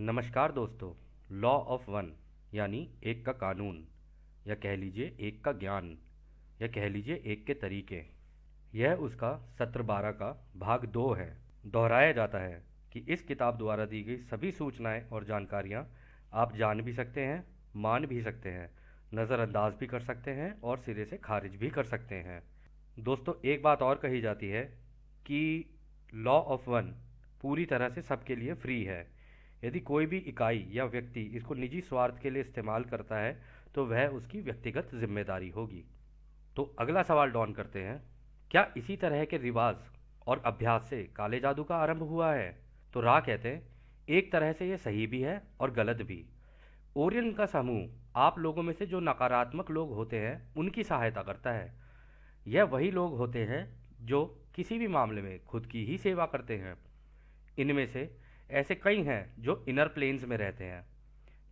नमस्कार दोस्तों। Law of one यानी एक का कानून, या कह लीजिए एक का ज्ञान, या कह लीजिए एक के तरीके, यह उसका सत्र 12 का भाग 2 है। दोहराया जाता है कि इस किताब द्वारा दी गई सभी सूचनाएं और जानकारियां आप जान भी सकते हैं, मान भी सकते हैं, नज़रअंदाज भी कर सकते हैं और सिरे से खारिज भी कर सकते हैं। दोस्तों, एक बात और कही जाती है कि लॉ ऑफ वन पूरी तरह से सबके लिए फ्री है। यदि कोई भी इकाई या व्यक्ति इसको निजी स्वार्थ के लिए इस्तेमाल करता है तो वह उसकी व्यक्तिगत जिम्मेदारी होगी। तो अगला सवाल डॉन करते हैं, क्या इसी तरह के रिवाज और अभ्यास से काले जादू का आरंभ हुआ है? तो रा कहते हैं, एक तरह से यह सही भी है और गलत भी। ओरियन का समूह आप लोगों में से जो नकारात्मक लोग होते हैं उनकी सहायता करता है। यह वही लोग होते हैं जो किसी भी मामले में खुद की ही सेवा करते हैं। इनमें से ऐसे कई हैं जो इनर प्लेन्स में रहते हैं।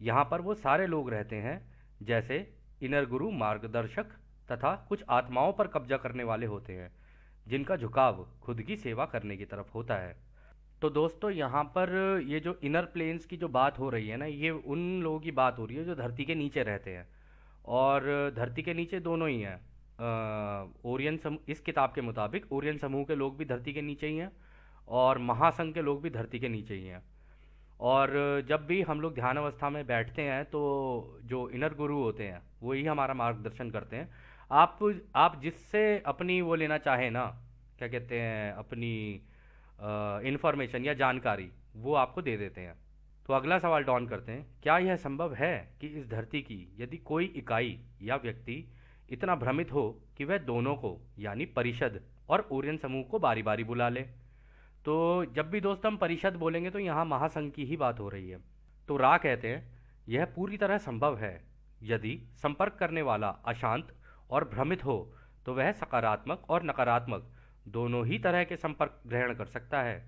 यहाँ पर वो सारे लोग रहते हैं जैसे इनर गुरु, मार्गदर्शक तथा कुछ आत्माओं पर कब्जा करने वाले होते हैं जिनका झुकाव खुद की सेवा करने की तरफ होता है। तो दोस्तों, यहाँ पर ये जो इनर प्लेन्स की जो बात हो रही है ना, ये उन लोगों की बात हो रही है जो धरती के नीचे रहते हैं। और धरती के नीचे दोनों ही हैं। ओरियन समूह, इस किताब के मुताबिक ओरियन समूह के लोग भी धरती के नीचे ही हैं और महासंघ के लोग भी धरती के नीचे ही हैं। और जब भी हम लोग ध्यान अवस्था में बैठते हैं तो जो इनर गुरु होते हैं वही हमारा मार्गदर्शन करते हैं। आप आप जिससे अपनी वो लेना चाहें ना, क्या कहते हैं, अपनी इंफॉर्मेशन या जानकारी, वो आपको दे देते हैं। तो अगला सवाल डॉन करते हैं, क्या यह संभव है कि इस धरती की यदि कोई इकाई या व्यक्ति इतना भ्रमित हो कि वह दोनों को यानी परिषद और ओरियन समूह को बारी बारी बुला ले? तो जब भी दोस्त हम परिषद बोलेंगे तो यहाँ महासंघ की ही बात हो रही है। तो रा कहते हैं, यह पूरी तरह संभव है यदि संपर्क करने वाला अशांत और भ्रमित हो तो वह सकारात्मक और नकारात्मक दोनों ही तरह के संपर्क ग्रहण कर सकता है।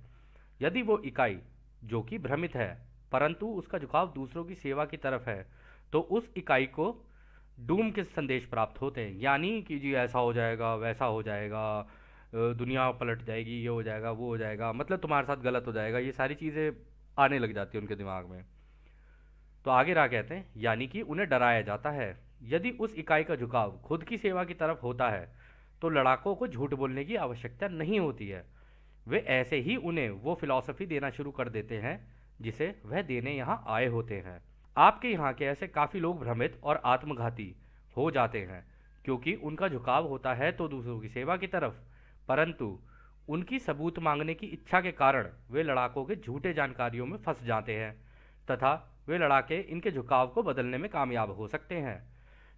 यदि वो इकाई जो कि भ्रमित है परंतु उसका झुकाव दूसरों की सेवा की तरफ है तो उस इकाई को डूम के संदेश प्राप्त होते हैं, यानी कि जी ऐसा हो जाएगा, वैसा हो जाएगा, दुनिया पलट जाएगी, ये हो जाएगा, वो हो जाएगा, मतलब तुम्हारे साथ गलत हो जाएगा, ये सारी चीज़ें आने लग जाती हैं उनके दिमाग में। तो आगे रा कहते हैं, यानी कि उन्हें डराया जाता है। यदि उस इकाई का झुकाव खुद की सेवा की तरफ होता है तो लड़ाकों को झूठ बोलने की आवश्यकता नहीं होती है। वे ऐसे ही उन्हें वो फिलॉसफी देना शुरू कर देते हैं जिसे वह देने यहाँ आए होते हैं। आपके यहाँ के ऐसे काफ़ी लोग भ्रमित और आत्मघाती हो जाते हैं क्योंकि उनका झुकाव होता है तो दूसरों की सेवा की तरफ, परंतु उनकी सबूत मांगने की इच्छा के कारण वे लड़ाकों के झूठे जानकारियों में फंस जाते हैं तथा वे लड़ाके इनके झुकाव को बदलने में कामयाब हो सकते हैं।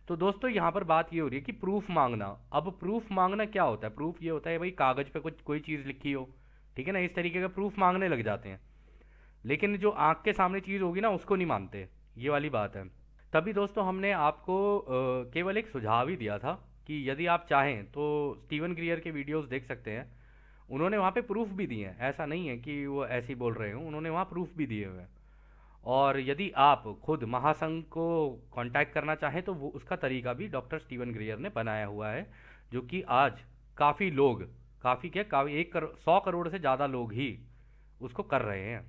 तो दोस्तों, यहाँ पर बात ये हो रही है कि प्रूफ मांगना। अब प्रूफ मांगना क्या होता है? प्रूफ ये होता है भाई, कागज पे कुछ कोई चीज़ लिखी हो, ठीक है ना, इस तरीके का प्रूफ मांगने लग जाते हैं। लेकिन जो आंख के सामने चीज़ होगी ना उसको नहीं मानते, ये वाली बात है। तभी दोस्तों हमने आपको केवल एक सुझाव ही दिया था कि यदि आप चाहें तो स्टीवन ग्रियर के वीडियोस देख सकते हैं। उन्होंने वहाँ पे प्रूफ भी दिए हैं, ऐसा नहीं है कि वो ऐसे ही बोल रहे हो, उन्होंने वहाँ प्रूफ भी दिए हुए हैं। और यदि आप खुद महासंघ को कांटेक्ट करना चाहें तो वो उसका तरीका भी डॉक्टर स्टीवन ग्रियर ने बनाया हुआ है, जो कि आज काफ़ी लोग, काफ़ी क्या, काफ़ी 100 करोड़ से ज़्यादा लोग ही उसको कर रहे हैं।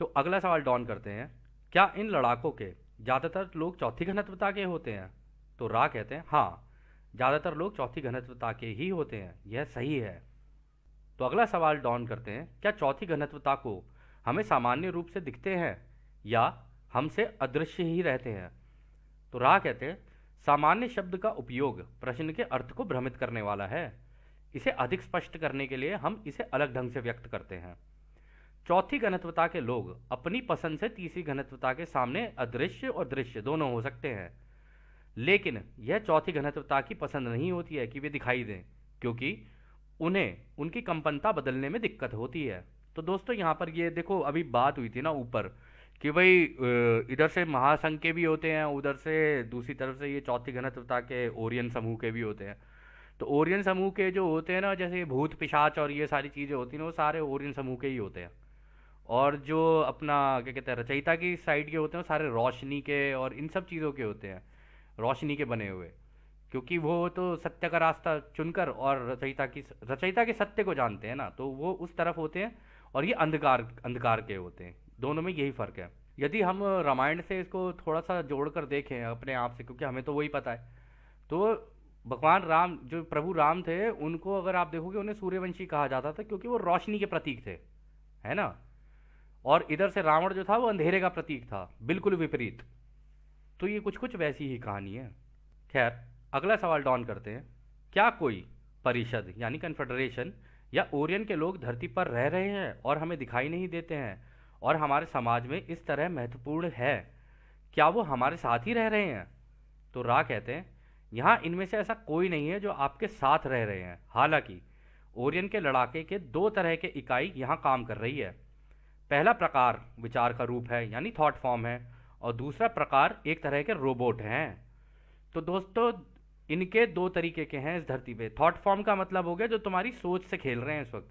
तो अगला सवाल डॉन करते हैं, क्या इन लड़ाकों के ज़्यादातर लोग चौथी घनत्वता के होते हैं? तो रा कहते हैं, हाँ, ज़्यादातर लोग चौथी घनत्वता के ही होते हैं, यह सही है। तो अगला सवाल डॉन करते हैं, क्या चौथी घनत्वता को हमें सामान्य रूप से दिखते हैं या हमसे अदृश्य ही रहते हैं? तो रा कहते हैं, सामान्य शब्द का उपयोग प्रश्न के अर्थ को भ्रमित करने वाला है। इसे अधिक स्पष्ट करने के लिए हम इसे अलग ढंग से व्यक्त करते हैं। चौथी घनत्वता के लोग अपनी पसंद से तीसरी घनत्वता के सामने अदृश्य और दृश्य दोनों हो सकते हैं, लेकिन यह चौथी घनत्वता की पसंद नहीं होती है कि वे दिखाई दें, क्योंकि उन्हें उनकी कंपनता बदलने में दिक्कत होती है। तो दोस्तों, यहाँ पर ये देखो, अभी बात हुई थी ना ऊपर कि भाई इधर से महासंघ के भी होते हैं, उधर से दूसरी तरफ से ये चौथी घनत्वता के ओरियन समूह के भी होते हैं। तो ओरियन समूह के जो होते हैं ना, जैसे ये भूत पिशाच और ये सारी चीज़ें होती हैं ना, वो सारे ओरियन समूह के ही होते हैं। और जो अपना क्या कहते हैं, रचयिता की साइड के होते हैं, वो सारे रोशनी के और इन सब चीज़ों के होते हैं, रोशनी के बने हुए, क्योंकि वो तो सत्य का रास्ता चुनकर और रचयिता के सत्य को जानते हैं ना, तो वो उस तरफ होते हैं। और ये अंधकार अंधकार के होते हैं, दोनों में यही फ़र्क है। यदि हम रामायण से इसको थोड़ा सा जोड़ कर देखें अपने आप से, क्योंकि हमें तो वही पता है, तो भगवान राम जो प्रभु राम थे उनको अगर आप देखोगे उन्हें सूर्यवंशी कहा जाता था, क्योंकि वो रोशनी के प्रतीक थे, है ना। और इधर से रावण जो था वो अंधेरे का प्रतीक था, बिल्कुल विपरीत। तो ये कुछ कुछ वैसी ही कहानी है। खैर, अगला सवाल डॉन करते हैं। क्या कोई परिषद यानी कन्फेडरेशन या ओरियन के लोग धरती पर रह रहे हैं और हमें दिखाई नहीं देते हैं और हमारे समाज में इस तरह महत्वपूर्ण है? क्या वो हमारे साथ ही रह रहे हैं? तो रा कहते हैं, यहाँ इनमें से ऐसा कोई नहीं है जो आपके साथ रह रहे हैं। हालांकि ओरियन के लड़ाके के दो तरह के इकाई यहाँ काम कर रही है। पहला प्रकार विचार का रूप है यानी थॉट फॉर्म है, और दूसरा प्रकार एक तरह के रोबोट हैं। तो दोस्तों, इनके दो तरीके के हैं इस धरती पे। थॉट फॉर्म का मतलब हो गया जो तुम्हारी सोच से खेल रहे हैं इस वक्त।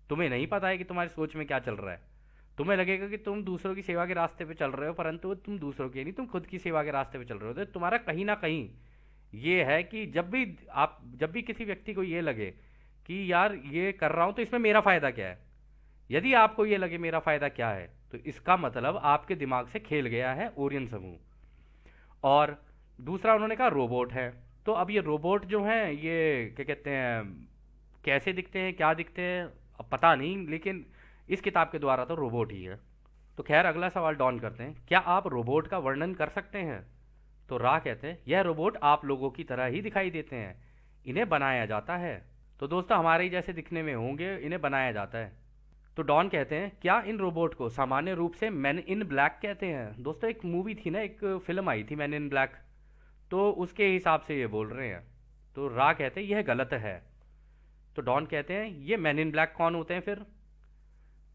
तुम्हें नहीं पता है कि तुम्हारी सोच में क्या चल रहा है। तुम्हें लगेगा कि तुम दूसरों की सेवा के रास्ते पे चल रहे हो, परंतु तुम दूसरों के नहीं, तुम खुद की सेवा के रास्ते पे चल रहे हो। तो तुम्हारा कहीं ना कहीं ये है कि जब भी किसी व्यक्ति को ये लगे कि यार ये कर रहा हूं तो इसमें मेरा फायदा क्या है, यदि आपको ये लगे मेरा फायदा क्या है, तो इसका मतलब आपके दिमाग से खेल गया है ओरियन समूह। और दूसरा उन्होंने कहा रोबोट है। तो अब ये रोबोट जो हैं ये क्या कहते हैं, कैसे दिखते हैं, क्या दिखते हैं, अब पता नहीं, लेकिन इस किताब के द्वारा तो रोबोट ही है। तो खैर, अगला सवाल डॉन करते हैं। क्या आप रोबोट का वर्णन कर सकते हैं? तो रा कहते हैं, यह रोबोट आप लोगों की तरह ही दिखाई देते हैं, इन्हें बनाया जाता है। तो दोस्तों, हमारे ही जैसे दिखने में होंगे, इन्हें बनाया जाता है। तो डॉन कहते हैं, क्या इन रोबोट को सामान्य रूप से मैन इन ब्लैक कहते हैं? दोस्तों, एक मूवी थी ना, एक फिल्म आई थी मैन इन ब्लैक, तो उसके हिसाब से ये बोल रहे हैं। तो रा कहते हैं यह गलत है। तो डॉन कहते हैं, ये मैन इन ब्लैक कौन होते हैं फिर?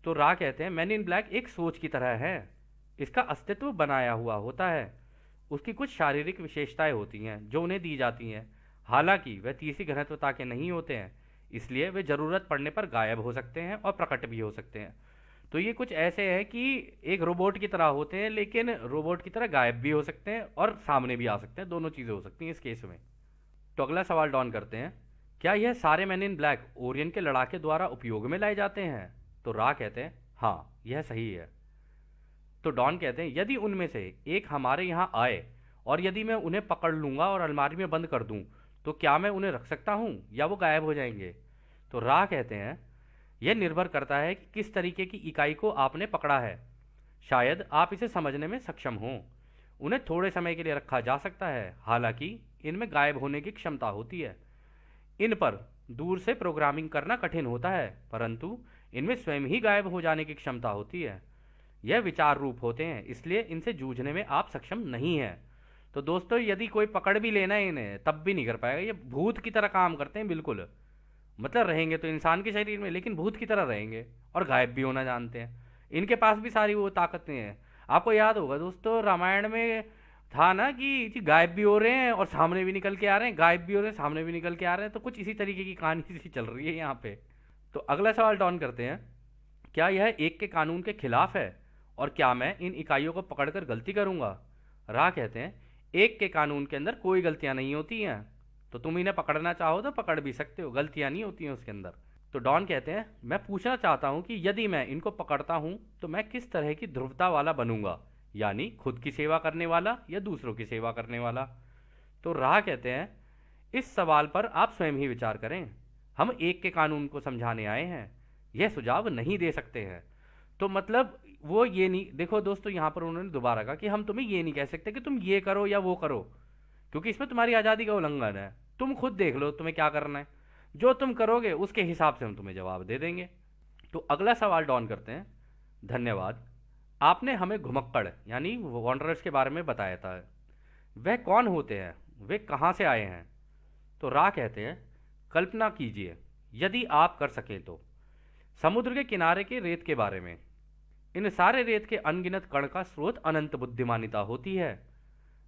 तो रा कहते हैं, मैन इन ब्लैक एक सोच की तरह है, इसका अस्तित्व बनाया हुआ होता है, उसकी कुछ शारीरिक विशेषताएं होती हैं जो उन्हें दी जाती हैं। हालांकि वह तीसरी घनत्वता के नहीं होते हैं, इसलिए वे ज़रूरत पड़ने पर गायब हो सकते हैं और प्रकट भी हो सकते हैं। तो ये कुछ ऐसे हैं कि एक रोबोट की तरह होते हैं, लेकिन रोबोट की तरह गायब भी हो सकते हैं और सामने भी आ सकते हैं, दोनों चीज़ें हो सकती हैं इस केस में। तो अगला सवाल डॉन करते हैं, क्या यह सारे मैन इन ब्लैक ओरियन के लड़ाके द्वारा उपयोग में लाए जाते हैं? तो रा कहते हैं, हाँ, यह सही है। तो डॉन कहते हैं, यदि उनमें से एक हमारे यहाँ आए और यदि मैं उन्हें पकड़ लूँगा और अलमारी में बंद कर दूँ, तो क्या मैं उन्हें रख सकता हूँ या वो गायब हो जाएंगे? तो रा कहते हैं, यह निर्भर करता है कि किस तरीके की इकाई को आपने पकड़ा है। शायद आप इसे समझने में सक्षम हों। उन्हें थोड़े समय के लिए रखा जा सकता है, हालांकि इनमें गायब होने की क्षमता होती है। इन पर दूर से प्रोग्रामिंग करना कठिन होता है, परंतु इनमें स्वयं ही गायब हो जाने की क्षमता होती है। यह विचार रूप होते हैं, इसलिए इनसे जूझने में आप सक्षम नहीं हैं। तो दोस्तों, यदि कोई पकड़ भी लेना है इन्हें, तब भी नहीं कर पाएगा। ये भूत की तरह काम करते हैं बिल्कुल। मतलब रहेंगे तो इंसान के शरीर में, लेकिन भूत की तरह रहेंगे और गायब भी होना जानते हैं। इनके पास भी सारी वो ताकतें हैं। आपको याद होगा दोस्तों, रामायण में था ना कि जी गायब भी हो रहे हैं और सामने भी निकल के आ रहे हैं, गायब भी हो रहे हैं, सामने भी निकल के आ रहे हैं। तो कुछ इसी तरीके की कहानी सी चल रही है यहाँ पे। तो अगला सवाल डॉन करते हैं, क्या यह एक के कानून के खिलाफ है और क्या मैं इन इकाइयों को पकड़कर गलती करूंगा? रा कहते हैं, एक के कानून के अंदर कोई गलतियां नहीं होती हैं, तो तुम इन्हें पकड़ना चाहो तो पकड़ भी सकते हो, गलतियां नहीं होती हैं उसके अंदर। तो डॉन कहते हैं, मैं पूछना चाहता हूं कि यदि मैं इनको पकड़ता हूं तो मैं किस तरह की ध्रुवता वाला बनूंगा, यानी खुद की सेवा करने वाला या दूसरों की सेवा करने वाला? तो राह कहते हैं, इस सवाल पर आप स्वयं ही विचार करें। हम एक के कानून को समझाने आए हैं, यह सुझाव नहीं दे सकते हैं। तो मतलब वो ये नहीं, देखो दोस्तों, यहाँ पर उन्होंने दोबारा कहा कि हम तुम्हें ये नहीं कह सकते कि तुम ये करो या वो करो, क्योंकि इसमें तुम्हारी आज़ादी का उल्लंघन है। तुम खुद देख लो तुम्हें क्या करना है, जो तुम करोगे उसके हिसाब से हम तुम्हें जवाब दे देंगे। तो अगला सवाल डॉन करते हैं, धन्यवाद, आपने हमें घुमक्कड़ यानी वॉन्डरर्स के बारे में बताया था। वह कौन होते हैं, वे कहाँ से आए हैं? तो रा कहते हैं, कल्पना कीजिए, यदि आप कर सकें तो, समुद्र के किनारे के रेत के बारे में। इन सारे रेत के अनगिनत कण का स्रोत अनंत बुद्धिमानिता होती है।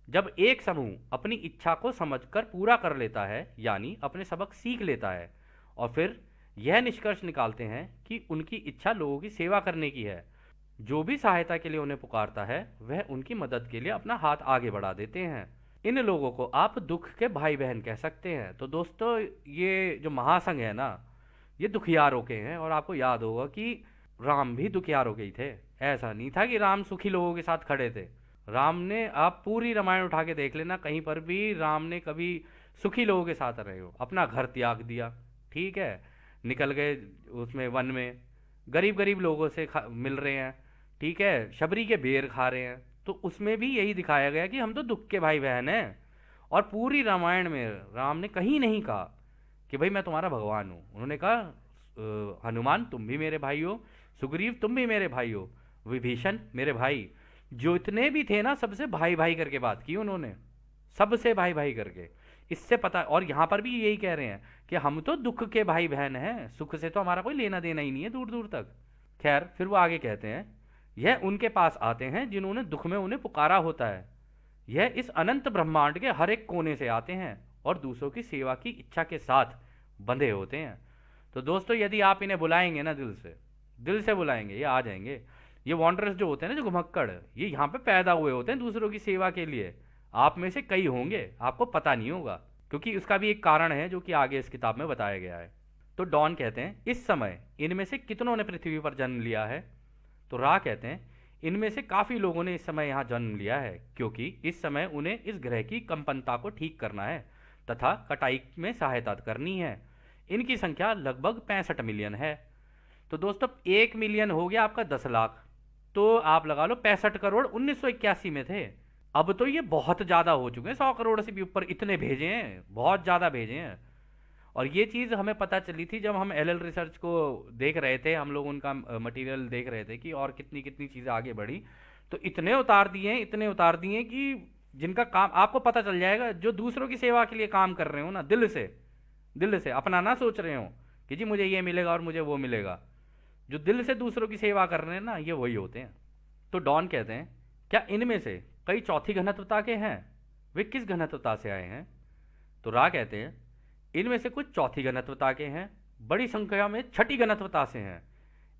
जब एक समूह अपनी इच्छा को समझकर पूरा कर लेता है, यानी अपने सबक सीख लेता है, और फिर यह निष्कर्ष निकालते हैं कि उनकी इच्छा लोगों की सेवा करने की है, जो भी सहायता के लिए उन्हें पुकारता है वह उनकी मदद के लिए अपना हाथ आगे बढ़ा देते हैं। इन लोगों को आप दुख के भाई बहन कह सकते हैं। तो दोस्तों, ये जो महासंघ है ना, ये दुखियारों के हैं। और आपको याद होगा कि राम भी दुखियारों के ही थे। ऐसा नहीं था कि राम सुखी लोगों के साथ खड़े थे। राम ने, आप पूरी रामायण उठा के देख लेना, कहीं पर भी राम ने कभी सुखी लोगों के साथ रहे हो। अपना घर त्याग दिया, ठीक है, निकल गए उसमें वन में, गरीब गरीब लोगों से मिल रहे हैं, ठीक है, शबरी के बेर खा रहे हैं। तो उसमें भी यही दिखाया गया कि हम तो दुख के भाई बहन हैं। और पूरी रामायण में राम ने कहीं नहीं कहा कि भाई मैं तुम्हारा भगवान हूँ। उन्होंने कहा हनुमान तुम भी मेरे भाई हो, सुग्रीव तुम भी मेरे भाई हो, विभीषण मेरे भाई। जो इतने भी थे ना, सबसे भाई भाई करके बात की उन्होंने, सबसे भाई भाई करके। इससे पता, और यहाँ पर भी यही कह रहे हैं कि हम तो दुख के भाई बहन हैं, सुख से तो हमारा कोई लेना देना ही नहीं है दूर दूर तक। खैर, फिर वो आगे कहते हैं, यह उनके पास आते हैं जिन्होंने दुख में उन्हें पुकारा होता है। यह इस अनंत ब्रह्मांड के हर एक कोने से आते हैं और दूसरों की सेवा की इच्छा के साथ बंधे होते हैं। तो दोस्तों, यदि आप इन्हें बुलाएंगे ना दिल से बुलाएंगे, ये आ जाएंगे। ये वॉन्डरर्स जो होते हैं ना, जो घुमक्कड़, ये यहाँ पे पैदा हुए होते हैं दूसरों की सेवा के लिए। आप में से कई होंगे, आपको पता नहीं होगा, क्योंकि उसका भी एक कारण है जो कि आगे इस किताब में बताया गया है। तो डॉन कहते हैं, इस समय इनमें से कितनों ने पृथ्वी पर जन्म लिया है? तो रा कहते हैं, इनमें से काफ़ी लोगों ने इस समय यहाँ जन्म लिया है, क्योंकि इस समय उन्हें इस ग्रह की कंपनता को ठीक करना है तथा कटाई में सहायता करनी है। इनकी संख्या लगभग 65 मिलियन है। तो दोस्तों, 1 मिलियन हो गया आपका 10 लाख, तो आप लगा लो 65 करोड़ 1981 में थे। अब तो ये बहुत ज़्यादा हो चुके हैं, 100 करोड़ से भी ऊपर इतने भेजे हैं, बहुत ज़्यादा भेजे हैं। और ये चीज़ हमें पता चली थी जब हम एल रिसर्च को देख रहे थे, हम लोग उनका मटेरियल देख रहे थे कि और कितनी कितनी चीज़ें आगे बढ़ी। तो इतने उतार दिए हैं, इतने उतार दिए हैं कि जिनका काम आपको पता चल जाएगा, जो दूसरों की सेवा के लिए काम कर रहे हो ना, दिल से अपना ना सोच रहे हो कि जी मुझे ये मिलेगा और मुझे वो मिलेगा, जो दिल से दूसरों की सेवा कर रहे हैं ना, ये वही होते हैं। तो डॉन कहते हैं, क्या इनमें से कई चौथी घनत्वता के हैं? वे किस घनत्वता से आए हैं? तो रा कहते हैं, इनमें से कुछ चौथी घनत्वता के हैं, बड़ी संख्या में छठी घनत्वता से हैं।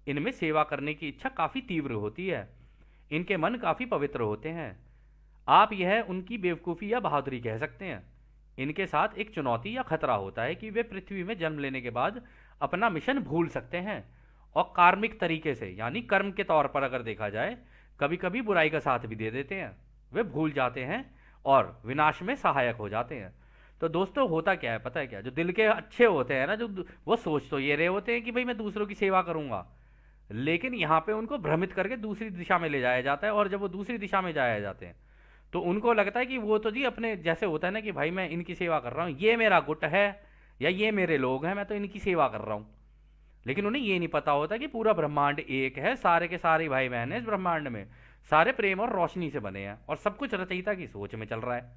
इनमें सेवा करने की इच्छा काफ़ी तीव्र होती है, इनके मन काफ़ी पवित्र होते हैं। आप यह उनकी बेवकूफ़ी या बहादुरी कह सकते हैं। इनके साथ एक चुनौती या खतरा होता है कि वे पृथ्वी में जन्म लेने के बाद अपना मिशन भूल सकते हैं और कार्मिक तरीके से, यानी कर्म के तौर पर अगर देखा जाए, कभी कभी बुराई का साथ भी दे देते हैं। वे भूल जाते हैं और विनाश में सहायक हो जाते हैं। तो दोस्तों, होता क्या है पता है क्या? जो दिल के अच्छे होते हैं ना, जो वो सोच तो ये रहे होते हैं कि भाई मैं दूसरों की सेवा करूंगा, लेकिन यहाँ पे उनको भ्रमित करके दूसरी दिशा में ले जाया जाता है। और जब वो दूसरी दिशा में जाया जाते हैं तो उनको लगता है कि वो तो जी अपने जैसे होता है ना, कि भाई मैं इनकी सेवा कर रहा हूँ, ये मेरा गुट है या ये मेरे लोग हैं, मैं तो इनकी सेवा कर रहा हूँ। लेकिन उन्हें ये नहीं पता होता कि पूरा ब्रह्मांड एक है, सारे के सारे भाई बहन हैं इस ब्रह्मांड में, सारे प्रेम और रोशनी से बने हैं और सब कुछ रचयिता की सोच में चल रहा है।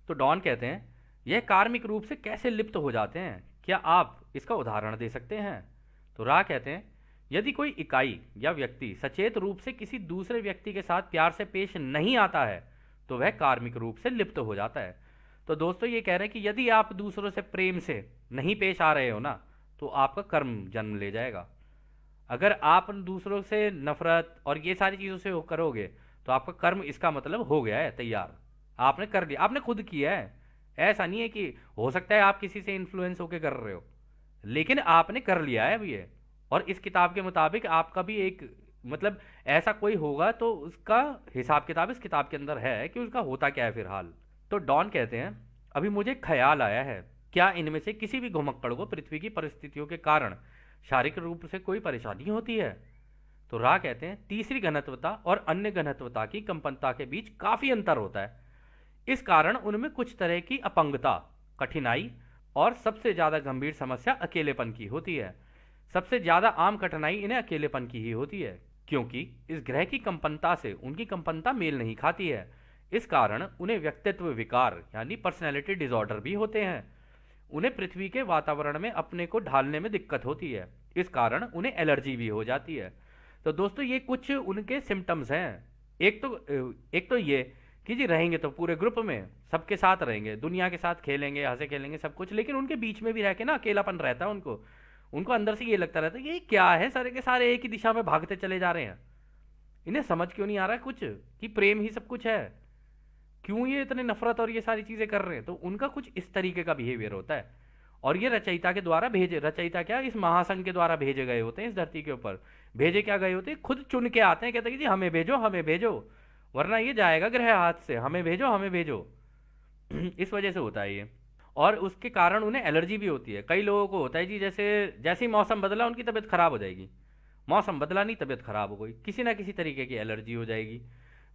तो डॉन कहते हैं, यह कार्मिक रूप से कैसे लिप्त हो जाते हैं, क्या आप इसका उदाहरण दे सकते हैं? तो रा कहते हैं, यदि कोई इकाई या व्यक्ति सचेत रूप से किसी दूसरे व्यक्ति के साथ प्यार से पेश नहीं आता है तो वह कार्मिक रूप से लिप्त हो जाता है। तो दोस्तों, ये कह रहे हैं कि यदि आप दूसरों से प्रेम से नहीं पेश आ रहे हो ना, तो आपका कर्म जन्म ले जाएगा। अगर आप दूसरों से नफरत और ये सारी चीज़ों से करोगे तो आपका कर्म, इसका मतलब हो गया है तैयार, आपने कर लिया, आपने खुद किया है। ऐसा नहीं है कि हो सकता है आप किसी से इन्फ्लुएंस होकर कर रहे हो, लेकिन आपने कर लिया है अभी ये। और इस किताब के मुताबिक आपका भी एक, मतलब ऐसा कोई होगा तो उसका हिसाब किताब इस किताब के अंदर है कि उसका होता क्या है फिर हाल। तो डॉन कहते हैं, अभी मुझे ख्याल आया है, क्या इनमें से किसी भी घुमक्कड़ को पृथ्वी की परिस्थितियों के कारण शारीरिक रूप से कोई परेशानी होती है? तो रा कहते हैं, तीसरी घनत्वता और अन्य घनत्वता की कंपनता के बीच काफी अंतर होता है। इस कारण उनमें कुछ तरह की अपंगता, कठिनाई और सबसे ज्यादा गंभीर समस्या अकेलेपन की होती है। सबसे ज्यादा आम कठिनाई इन्हें अकेलेपन की ही होती है, क्योंकि इस ग्रह की कंपनता से उनकी कंपनता मेल नहीं खाती है। इस कारण उन्हें व्यक्तित्व विकार यानी पर्सनैलिटी डिसऑर्डर भी होते हैं। उन्हें पृथ्वी के वातावरण में अपने को ढालने में दिक्कत होती है, इस कारण उन्हें एलर्जी भी हो जाती है। तो दोस्तों, ये कुछ उनके सिम्टम्स हैं। एक तो ये कि जी रहेंगे तो पूरे ग्रुप में सबके साथ रहेंगे, दुनिया के साथ खेलेंगे, हंसे खेलेंगे सब कुछ, लेकिन उनके बीच में भी रह के ना अकेलापन रहता है उनको। उनको अंदर से ये लगता रहता है कि ये क्या है, सारे के सारे एक ही दिशा में भागते चले जा रहे हैं, इन्हें समझ क्यों नहीं आ रहा है कुछ कि प्रेम ही सब कुछ है, क्यों ये इतने नफरत और ये सारी चीजें कर रहे हैं। तो उनका कुछ इस तरीके का बिहेवियर होता है। और ये रचयिता के द्वारा भेजे, रचयिता क्या, इस महासंघ के द्वारा भेजे गए होते हैं इस धरती के ऊपर, भेजे क्या गए होते, खुद चुन के आते हैं, कहते हैं कि जी हमें भेजो हमें भेजो, वरना ये जाएगा ग्रह हाथ से, हमें भेजो हमें भेजो। इस वजह से होता है ये। और उसके कारण उन्हें एलर्जी भी होती है। कई लोगों को होता है जी, जैसे जैसे ही मौसम बदला उनकी तबीयत खराब हो जाएगी, मौसम बदला नहीं तबीयत खराब हो गई, किसी ना किसी तरीके की एलर्जी हो जाएगी।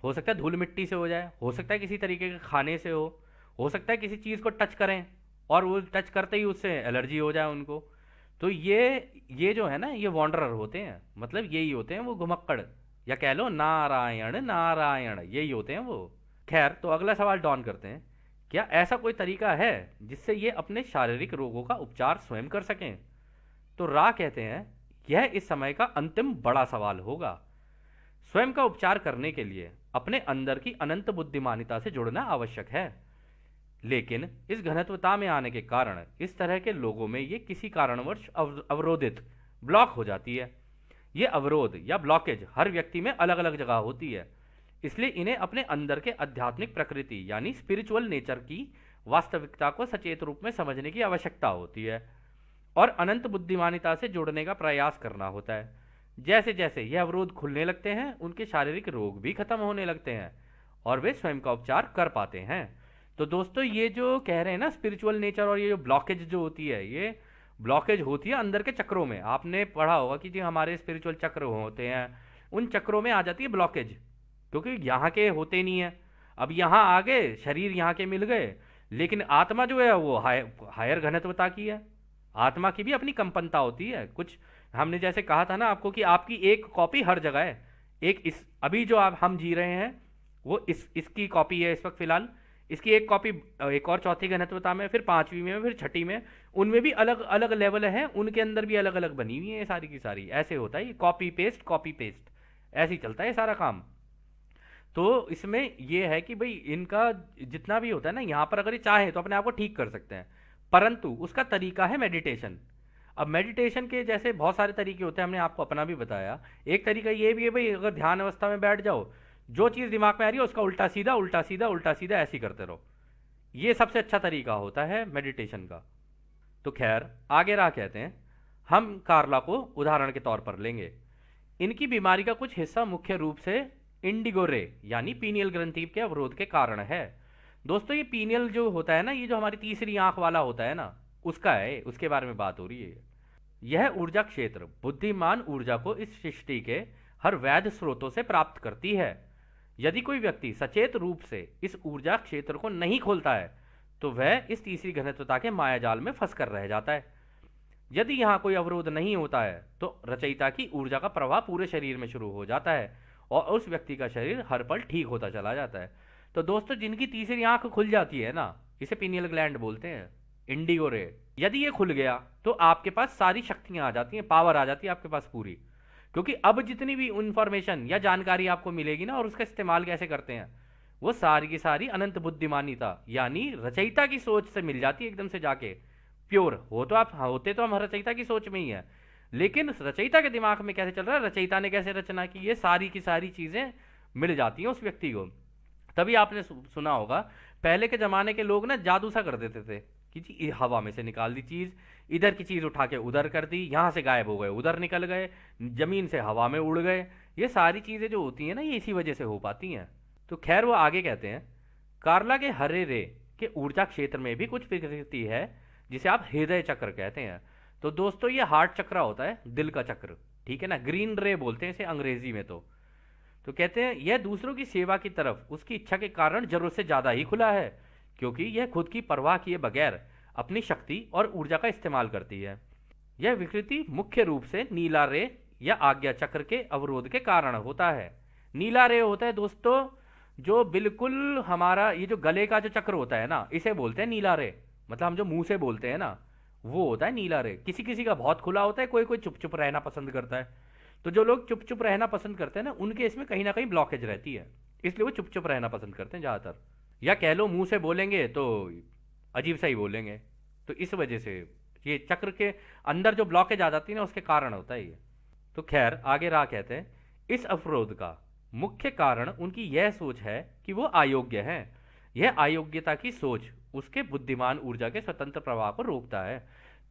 हो सकता है धूल मिट्टी से हो जाए, हो सकता है किसी तरीके के खाने से हो सकता है किसी चीज़ को टच करें और वो टच करते ही उससे एलर्जी हो जाए उनको। तो ये जो है ना, ये वॉन्डरर होते हैं, मतलब यही होते हैं वो घुमक्कड़, या कह लो नारायण नारायण, यही होते हैं वो। खैर, तो अगला सवाल डॉन करते हैं, क्या ऐसा कोई तरीका है जिससे ये अपने शारीरिक रोगों का उपचार स्वयं कर सकें? तो रा कहते हैं, यह इस समय का अंतिम बड़ा सवाल होगा। स्वयं का उपचार करने के लिए अपने अंदर की अनंत बुद्धिमानिता से जुड़ना आवश्यक है। लेकिन इस घनत्वता में आने के कारण इस तरह के लोगों में ये किसी कारणवश अवरोधित, ब्लॉक हो जाती है। ये अवरोध या ब्लॉकेज हर व्यक्ति में अलग अलग जगह होती है, इसलिए इन्हें अपने अंदर के आध्यात्मिक प्रकृति यानी स्पिरिचुअल नेचर की वास्तविकता को सचेत रूप में समझने की आवश्यकता होती है और अनंत बुद्धिमानिता से जोड़ने का प्रयास करना होता है। जैसे जैसे यह अवरोध खुलने लगते हैं, उनके शारीरिक रोग भी खत्म होने लगते हैं और वे स्वयं का उपचार कर पाते हैं। तो दोस्तों, ये जो कह रहे हैं ना स्पिरिचुअल नेचर, और ये जो ब्लॉकेज जो होती है, ये ब्लॉकेज होती है अंदर के चक्रों में। आपने पढ़ा होगा कि जी हमारे स्पिरिचुअल चक्र होते हैं, उन चक्रों में आ जाती है ब्लॉकेज, क्योंकि यहाँ के होते नहीं है। अब यहाँ आ गए, शरीर यहाँ के मिल गए, लेकिन आत्मा जो है वो हायर घनत्वता की है। आत्मा की भी अपनी कंपनता होती है कुछ। हमने जैसे कहा था ना आपको कि आपकी एक कॉपी हर जगह है। एक इस अभी जो आप हम जी रहे हैं वो इसकी कॉपी है इस वक्त फिलहाल, इसकी एक कॉपी एक और चौथी घनत्वता में, फिर पांचवी में, फिर छठी में, उनमें भी अलग अलग लेवल है, उनके अंदर भी अलग अलग बनी हुई है सारी की सारी। ऐसे होता है ये कॉपी पेस्ट, ऐसे ही चलता है सारा काम। तो इसमें ये है कि भाई इनका जितना भी होता है ना, यहाँ पर अगर ये चाहे तो अपने आप को ठीक कर सकते हैं, परंतु उसका तरीका है मेडिटेशन। अब मेडिटेशन के जैसे बहुत सारे तरीके होते हैं, हमने आपको अपना भी बताया। एक तरीका ये भी है भाई, अगर ध्यान अवस्था में बैठ जाओ, जो चीज़ दिमाग में आ रही है उसका उल्टा सीधा उल्टा सीधा उल्टा सीधा ऐसे ही करते रहो। ये सबसे अच्छा तरीका होता है मेडिटेशन का। तो खैर, आगे रहा कहते हैं, हम कार्ला को उदाहरण के तौर पर लेंगे। इनकी बीमारी का कुछ हिस्सा मुख्य रूप से इंडिगो रे यानी पीनियल ग्रंथि के अवरोध के कारण है। दोस्तों, ये पीनियल जो होता है ना, ये जो हमारी तीसरी आंख वाला होता है ना, उसका है, उसके बारे में बात हो रही है। यह ऊर्जा क्षेत्र बुद्धिमान ऊर्जा को इस सृष्टि के हर वैध स्रोतों से प्राप्त करती है। यदि कोई व्यक्ति सचेत रूप से इस ऊर्जा क्षेत्र को नहीं खोलता है तो वह इस तीसरी घनत्वता के मायाजाल में फंस कर रह जाता है। यदि यहाँ कोई अवरोध नहीं होता है तो रचयिता की ऊर्जा का प्रवाह पूरे शरीर में शुरू हो जाता है और उस व्यक्ति का शरीर हर पल ठीक होता चला जाता है। तो दोस्तों, जिनकी तीसरी आंख खुल जाती है ना, इसे पीनियल ग्लैंड बोलते हैं, इंडिगो रे, यदि ये खुल गया तो आपके पास सारी शक्तियां आ जाती हैं, पावर आ जाती है आपके पास पूरी। क्योंकि अब जितनी भी इंफॉर्मेशन या जानकारी आपको मिलेगी ना, और उसका इस्तेमाल कैसे करते हैं, वो सारी की सारी अनंत बुद्धिमानिता यानी रचयिता की सोच से मिल जाती है एकदम से जाके। प्योर हो तो आप होते तो हम रचयिता की सोच में ही है, लेकिन रचयिता के दिमाग में कैसे चल रहा है, रचयिता ने कैसे रचना की, ये सारी की सारी चीजें मिल जाती हैं उस व्यक्ति को। तभी आपने सुना होगा पहले के जमाने के लोग ना जादू सा कर देते थे कि जी हवा में से निकाल दी चीज, इधर की चीज उठा के उधर कर दी, यहां से गायब हो गए उधर निकल गए, जमीन से हवा में उड़ गए। ये सारी चीजें जो होती हैं ना, ये इसी वजह से हो पाती हैं। तो खैर, वो आगे कहते हैं, कार्ला के हरे रे के ऊर्जा क्षेत्र में भी कुछ विकृति है जिसे आप हृदय चक्र कहते हैं। तो दोस्तों, ये हार्ट चक्र होता है, दिल का चक्र, ठीक है ना, ग्रीन रे बोलते हैं इसे अंग्रेजी में। तो कहते हैं यह दूसरों की सेवा की तरफ उसकी इच्छा के कारण जरूरत से ज्यादा ही खुला है, क्योंकि यह खुद की परवाह किए बगैर अपनी शक्ति और ऊर्जा का इस्तेमाल करती है। यह विकृति मुख्य रूप से नीला रे या आज्ञा चक्र के अवरोध के कारण होता है। नीला रे होता है दोस्तों, जो बिल्कुल हमारा ये जो गले का जो चक्र होता है ना, इसे बोलते हैं नीला रे। मतलब हम जो मुंह से बोलते हैं ना, वो होता है नीला रे। किसी किसी का बहुत खुला होता है, कोई कोई चुप चुप रहना पसंद करता है। तो जो लोग चुप चुप रहना पसंद करते हैं ना, उनके इसमें कहीं ना कहीं ब्लॉकेज रहती है, इसलिए वो चुप चुप रहना पसंद करते हैं ज़्यादातर। या कह लो मुंह से बोलेंगे तो अजीब सा ही बोलेंगे। तो इस वजह से ये चक्र के अंदर जो ब्लॉकेज आ जाती है ना, उसके कारण होता है ये। तो खैर, आगे रहा कहते हैं, इस अवरोध का मुख्य कारण उनकी यह सोच है कि वो अयोग्य हैं। यह अयोग्यता की सोच उसके बुद्धिमान ऊर्जा के स्वतंत्र प्रवाह को रोकता है।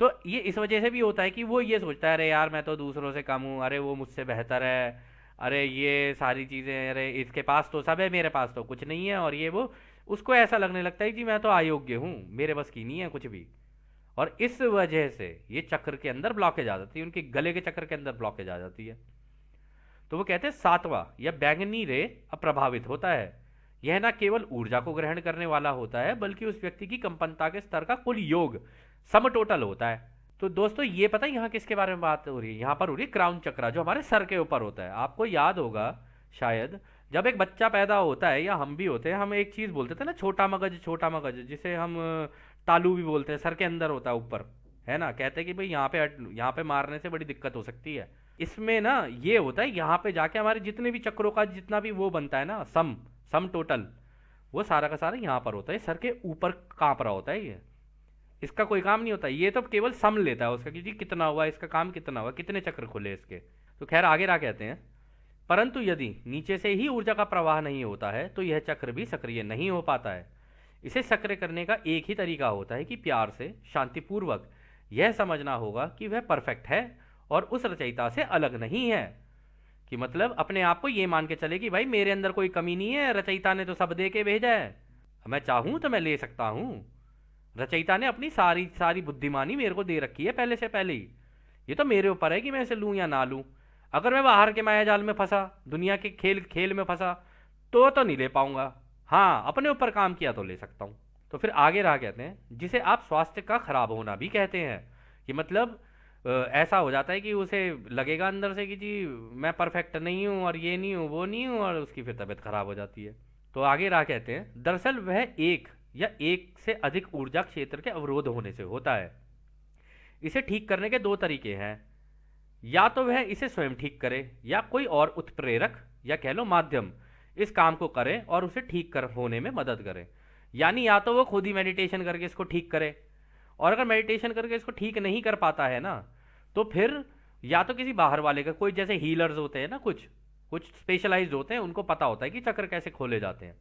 तो ये इस वजह से भी होता है कि वो ये सोचता है, अरे यार मैं तो दूसरों से कम हूँ, अरे वो मुझसे बेहतर है, अरे ये सारी चीज़ें, अरे इसके पास तो सब है, मेरे पास तो कुछ नहीं है, और ये वो, उसको ऐसा लगने लगता है कि मैं तो अयोग्य हूँ, मेरे बस की नहीं है कुछ भी। और इस वजह से ये चक्र के अंदर ब्लॉकेज आ जाती है, उनके गले के चक्र के अंदर ब्लॉकेज आ जाती है। तो वो कहते हैं सातवां या बैंगनी रे अप्रभावित होता है। यह ना केवल ऊर्जा को ग्रहण करने वाला होता है, बल्कि उस व्यक्ति की कंपनता के स्तर का कुल योग सम टोटल होता है। तो दोस्तों ये पता है यहाँ किसके बारे में बात हो रही है? यहाँ पर हो रही है क्राउन चक्र, जो हमारे सर के ऊपर होता है। आपको याद होगा शायद, जब एक बच्चा पैदा होता है या हम भी होते हैं, हम एक चीज बोलते थे ना, छोटा मगज, छोटा मगज, जिसे हम तालू भी बोलते हैं, सर के अंदर होता है ऊपर, है ना। कहते हैं कि भाई यहाँ पे मारने से बड़ी दिक्कत हो सकती है। इसमें ना ये होता है, यहाँ पे जाके हमारे जितने भी चक्रों का जितना भी वो बनता है ना, सम सम टोटल, वो सारा का सारा यहाँ पर होता है, सर के ऊपर कांप रहा होता है ये। इसका कोई काम नहीं होता, ये तो केवल सम लेता है उसका कि जी कितना हुआ, इसका काम कितना हुआ, कितने चक्र खुले इसके। तो खैर आगे रहा कहते हैं, परंतु यदि नीचे से ही ऊर्जा का प्रवाह नहीं होता है तो यह चक्र भी सक्रिय नहीं हो पाता है। इसे सक्रिय करने का एक ही तरीका होता है कि प्यार से, शांतिपूर्वक यह समझना होगा कि वह परफेक्ट है और उस रचयिता से अलग नहीं है। कि मतलब अपने आप को ये मान के चले कि भाई मेरे अंदर कोई कमी नहीं है, रचयिता ने तो सब दे के भेजा है, मैं चाहूं तो मैं ले सकता हूं। रचयिता ने अपनी सारी सारी बुद्धिमानी मेरे को दे रखी है पहले से पहले ही, ये तो मेरे ऊपर है कि मैं इसे लूं या ना लूं। अगर मैं बाहर के माया जाल में फंसा, दुनिया के खेल खेल में फंसा, तो नहीं ले पाऊंगा। हाँ, अपने ऊपर काम किया तो ले सकता हूं। तो फिर आगे रहा कहते हैं, जिसे आप स्वास्थ्य का खराब होना भी कहते हैं। कि मतलब ऐसा हो जाता है कि उसे लगेगा अंदर से कि जी मैं परफेक्ट नहीं हूँ, और ये नहीं हूँ, वो नहीं हूँ, और उसकी फिर तबीयत खराब हो जाती है। तो आगे रहा कहते हैं, दरअसल वह एक या एक से अधिक ऊर्जा क्षेत्र के अवरोध होने से होता है। इसे ठीक करने के दो तरीके हैं, या तो वह इसे स्वयं ठीक करे, या कोई और उत्प्रेरक या कह लो माध्यम इस काम को करे और उसे ठीक कर होने में मदद करे। यानी या तो वो खुद ही मेडिटेशन करके इसको ठीक करे, और अगर मेडिटेशन करके इसको ठीक नहीं कर पाता है ना, तो फिर या तो किसी बाहर वाले का, कोई जैसे हीलर्स होते हैं ना, कुछ कुछ स्पेशलाइज्ड होते हैं, उनको पता होता है कि चक्र कैसे खोले जाते हैं,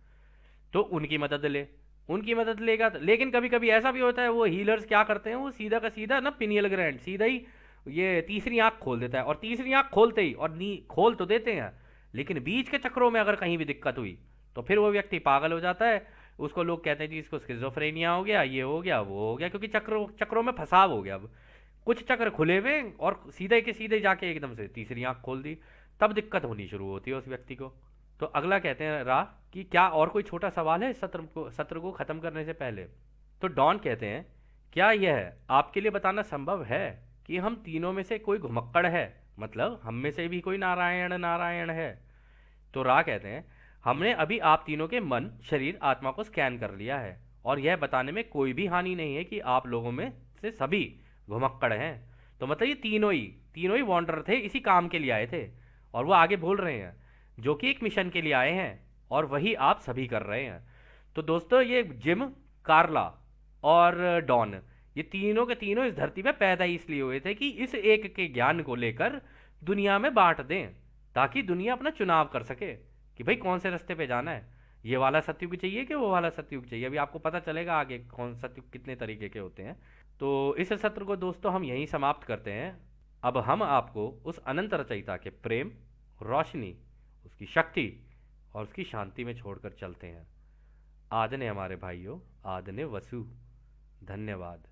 तो उनकी मदद ले, उनकी मदद लेगा। लेकिन कभी कभी ऐसा भी होता है, वो हीलर्स क्या करते हैं, वो सीधा का सीधा ना पिनियल ग्रैंड सीधा ही ये तीसरी आंख खोल देता है, और तीसरी आंख खोलते ही, और नी खोल तो देते हैं, लेकिन बीच के चक्रों में अगर कहीं भी दिक्कत हुई तो फिर वो व्यक्ति पागल हो जाता है। उसको लोग कहते हैं जी इसको स्किज़ोफ्रेनिया हो गया, ये हो गया, वो हो गया, क्योंकि चक्रों चक्रों में फंसाव हो गया। अब कुछ चक्र खुले हुए और सीधे के सीधे जाके एकदम से तीसरी आंख खोल दी, तब दिक्कत होनी शुरू होती है उस व्यक्ति को। तो अगला कहते हैं राह, कि क्या और कोई छोटा सवाल है इस सत्र को खत्म करने से पहले? तो डॉन कहते हैं, क्या यह आपके लिए बताना संभव है कि हम तीनों में से कोई घुमक्कड़ है, मतलब हम में से भी कोई नारायण नारायण है? तो रा कहते हैं, हमने अभी आप तीनों के मन, शरीर, आत्मा को स्कैन कर लिया है, और यह बताने में कोई भी हानि नहीं है कि आप लोगों में से सभी घुमक्कड़ हैं। तो मतलब ये तीनों ही वॉन्डर थे, इसी काम के लिए आए थे, और वो आगे बोल रहे हैं जो कि एक मिशन के लिए आए हैं, और वही आप सभी कर रहे हैं। तो दोस्तों ये जिम, कार्ला और डॉन, ये तीनों के तीनों इस धरती पे पैदा ही इसलिए हुए थे कि इस एक के ज्ञान को लेकर दुनिया में बांट दें, ताकि दुनिया अपना चुनाव कर सके कि भाई कौन से रास्ते पे जाना है, ये वाला सतयुग चाहिए कि वो वाला सतयुग चाहिए। अभी आपको पता चलेगा आगे कौन सतयुग कितने तरीके के होते हैं। तो इस सत्र को दोस्तों हम यहीं समाप्त करते हैं। अब हम आपको उस अनंत रचयिता के प्रेम, रोशनी, उसकी शक्ति और उसकी शांति में छोड़कर चलते हैं। आदने हमारे भाइयों, आदने वसु। धन्यवाद।